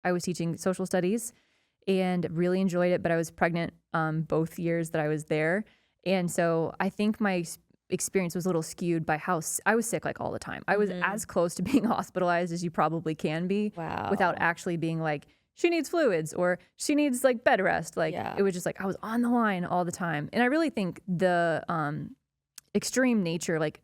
I was teaching social studies and really enjoyed it, but I was pregnant both years that I was there. And so I think my experience was a little skewed by how I was sick like all the time. I was as close to being hospitalized as you probably can be without actually being like, she needs fluids or she needs like bed rest. Like it was just like I was on the line all the time. And I really think the extreme nature, like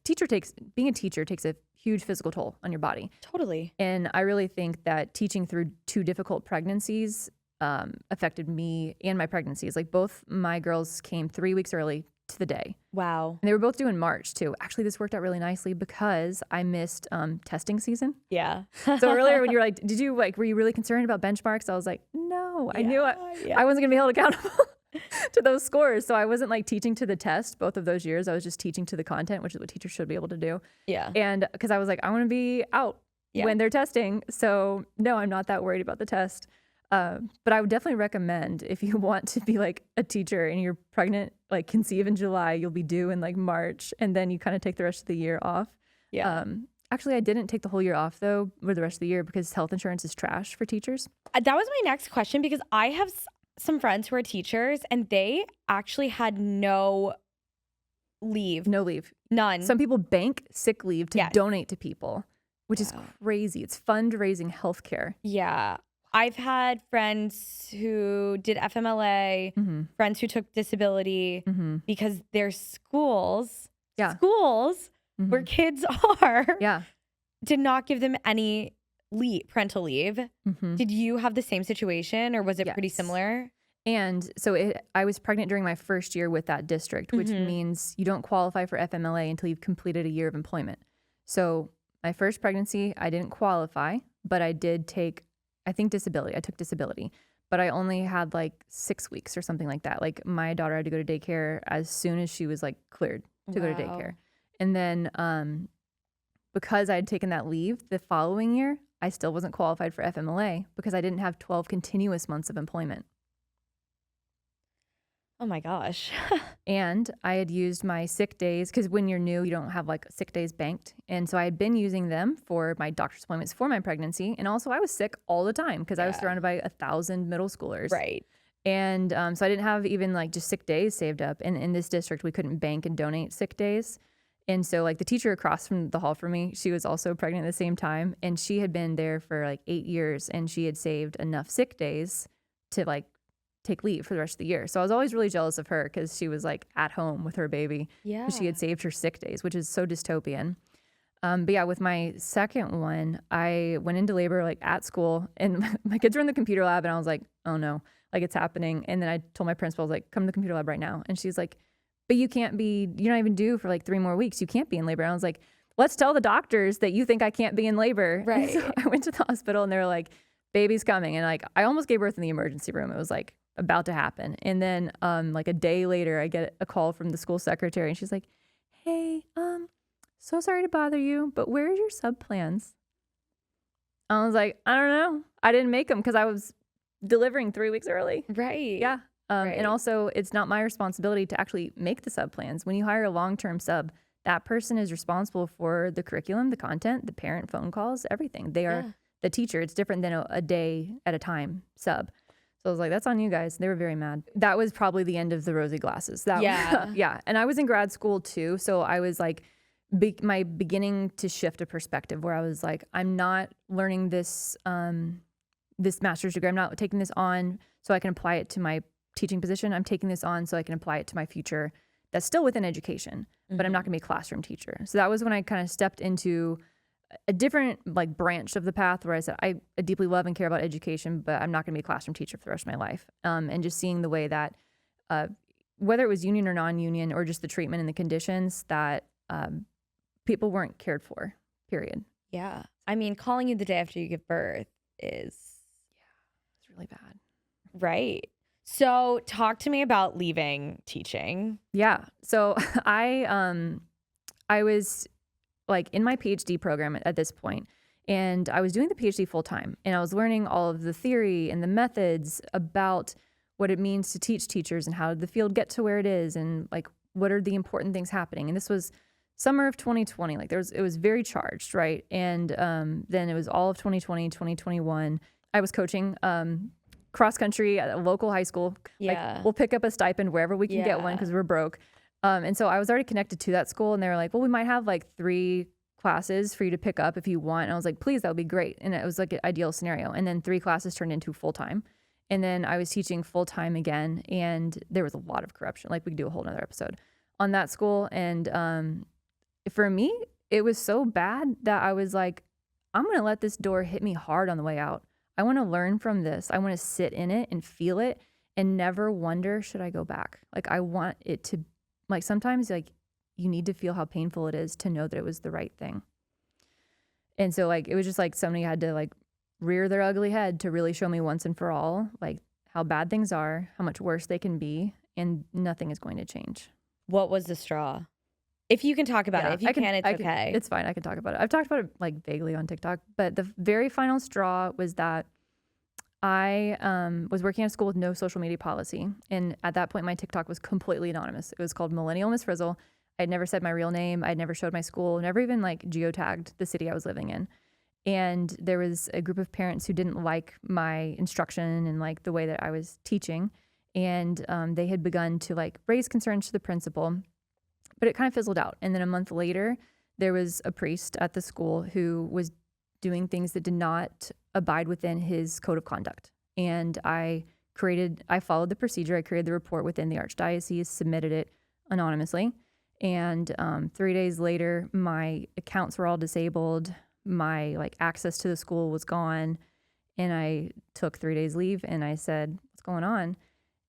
being a teacher takes a huge physical toll on your body. Totally. And I really think that teaching through 2 difficult pregnancies affected me and my pregnancies. Like both my girls came 3 weeks early to the day. Wow. And they were both due in March too. Actually, this worked out really nicely because I missed testing season. Yeah. So earlier when you were like, were you really concerned about benchmarks? I was like, no, I knew I wasn't gonna be held accountable to those scores. So I wasn't like teaching to the test both of those years. I was just teaching to the content, which is what teachers should be able to do. Yeah. And because I was like, I want to be out when they're testing. So no, I'm not that worried about the test. But I would definitely recommend if you want to be like a teacher and you're pregnant, like conceive in July, you'll be due in like March, and then you kind of take the rest of the year off. Yeah. Actually, I didn't take the whole year off though, for the rest of the year because health insurance is trash for teachers. That was my next question because I have some friends who are teachers and they actually had no leave. No leave. None. Some people bank sick leave to donate to people, which is crazy. It's fundraising healthcare. Yeah. I've had friends who did FMLA, friends who took disability because their schools where kids are, did not give them any parental leave. Did you have the same situation or was it pretty similar? And so I was pregnant during my first year with that district, which means you don't qualify for FMLA until you've completed a year of employment. So my first pregnancy, I didn't qualify, but I did take disability. I took disability, but I only had like 6 weeks or something like that. Like my daughter had to go to daycare as soon as she was like cleared to go to daycare. And then because I had taken that leave the following year, I still wasn't qualified for FMLA because I didn't have 12 continuous months of employment. Oh my gosh. And I had used my sick days because when you're new, you don't have like sick days banked. And so I had been using them for my doctor's appointments for my pregnancy. And also I was sick all the time because I was surrounded by 1,000 middle schoolers. Right. And so I didn't have even like just sick days saved up. And in this district, we couldn't bank and donate sick days. And so like the teacher across from the hall from me, she was also pregnant at the same time. And she had been there for like 8 years and she had saved enough sick days to like take leave for the rest of the year. So I was always really jealous of her because she was like at home with her baby. Yeah. She had saved her sick days, which is so dystopian. But yeah, with my second one, I went into labor like at school and my kids were in the computer lab and I was like, oh no, like it's happening. And then I told my principal, I was like, come to the computer lab right now. And she's like, but you're not even due for like 3 more weeks. You can't be in labor. And I was like, let's tell the doctors that you think I can't be in labor. Right. And so I went to the hospital and they were like, baby's coming. And like, I almost gave birth in the emergency room. It was like about to happen. And then like a day later, I get a call from the school secretary and she's like, hey, so sorry to bother you, but where's your sub plans? I was like, I don't know. I didn't make them because I was delivering 3 weeks early. Right. Yeah. And also it's not my responsibility to actually make the sub plans. When you hire a long-term sub, that person is responsible for the curriculum, the content, the parent phone calls, everything. They are the teacher. It's different than a day at a time sub. So I was like, that's on you guys. They were very mad. That was probably the end of the rosy glasses. Yeah. And I was in grad school too. So I was like, my beginning to shift a perspective where I was like, I'm not learning this master's degree. I'm not taking this on so I can apply it to my teaching position. I'm taking this on so I can apply it to my future that's still within education, but I'm not gonna be a classroom teacher. So that was when I kind of stepped into a different like branch of the path where I said, I deeply love and care about education, but I'm not gonna be a classroom teacher for the rest of my life. And just seeing the way that whether it was union or non-union or just the treatment and the conditions that people weren't cared for, period. Yeah. I mean, calling you the day after you give birth is... it's really bad. Right. So talk to me about leaving teaching. Yeah. So I was like in my PhD program at this point, and I was doing the PhD full time, and I was learning all of the theory and the methods about what it means to teach teachers and how did the field get to where it is and like what are the important things happening. And this was summer of 2020. Like it was very charged, right? And then it was all of 2020, 2021. I was coaching cross country at a local high school. Yeah. Like, we'll pick up a stipend wherever we can get one because we're broke. And so I was already connected to that school, and they were like, well, we might have like 3 classes for you to pick up if you want. And I was like, please, that would be great. And it was like an ideal scenario. And then 3 classes turned into full-time. And then I was teaching full-time again, and there was a lot of corruption. Like, we could do a whole nother episode on that school. And for me, it was so bad that I was like, I'm going to let this door hit me hard on the way out. I want to learn from this. I want to sit in it and feel it and never wonder, should I go back? Like, I want it to, like, sometimes, like, you need to feel how painful it is to know that it was the right thing. And so, like, it was just like somebody had to, like, rear their ugly head to really show me once and for all, like, how bad things are, how much worse they can be, and nothing is going to change. What was the straw? If you can talk about it. If you can't, it's okay. It's fine. I can talk about it. I've talked about it, like, vaguely on TikTok. But the very final straw was that I was working at a school with no social media policy. And at that point, my TikTok was completely anonymous. It was called Millennial Miss Frizzle. I'd never said my real name. I'd never showed my school, never even, like, geotagged the city I was living in. And there was a group of parents who didn't like my instruction and, like, the way that I was teaching. And they had begun to, like, raise concerns to the principal. But it kind of fizzled out. And then a month later, there was a priest at the school who was doing things that did not abide within his code of conduct. And I followed the procedure. I created the report within the archdiocese, submitted it anonymously. And 3 days later, my accounts were all disabled. My, like, access to the school was gone. And I took 3 days leave, and I said, what's going on?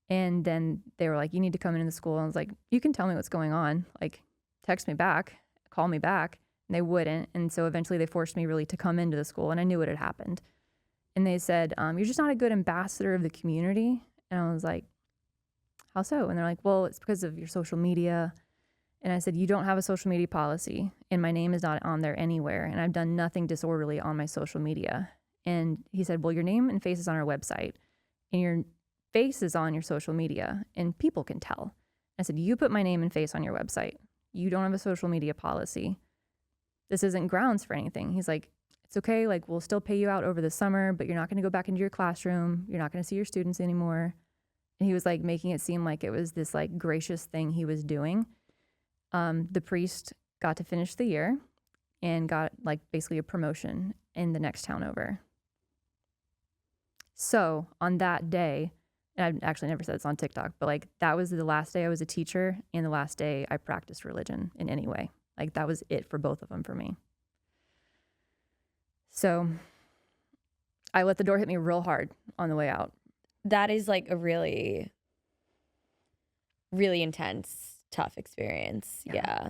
And then they were like, you need to come into the school. And I was like, you can tell me what's going on. Like, text me back, call me back. And they wouldn't. And so eventually they forced me really to come into the school. And I knew what had happened. And they said, you're just not a good ambassador of the community. And I was like, how so? And they're like, well, it's because of your social media. And I said, you don't have a social media policy. And my name is not on there anywhere. And I've done nothing disorderly on my social media. And he said, well, your name and face is on our website. And your face is on your social media, and people can tell. I said, you put my name and face on your website. You don't have a social media policy. This isn't grounds for anything. He's like, it's okay. Like, we'll still pay you out over the summer, but you're not going to go back into your classroom. You're not going to see your students anymore. And he was, like, making it seem like it was this, like, gracious thing he was doing. The priest got to finish the year and got, like, basically a promotion in the next town over. So on that day, and I've actually never said this on TikTok, but, like, that was the last day I was a teacher and the last day I practiced religion in any way. Like, that was it for both of them for me. So I let the door hit me real hard on the way out. That is, like, a really, really intense, tough experience. Yeah.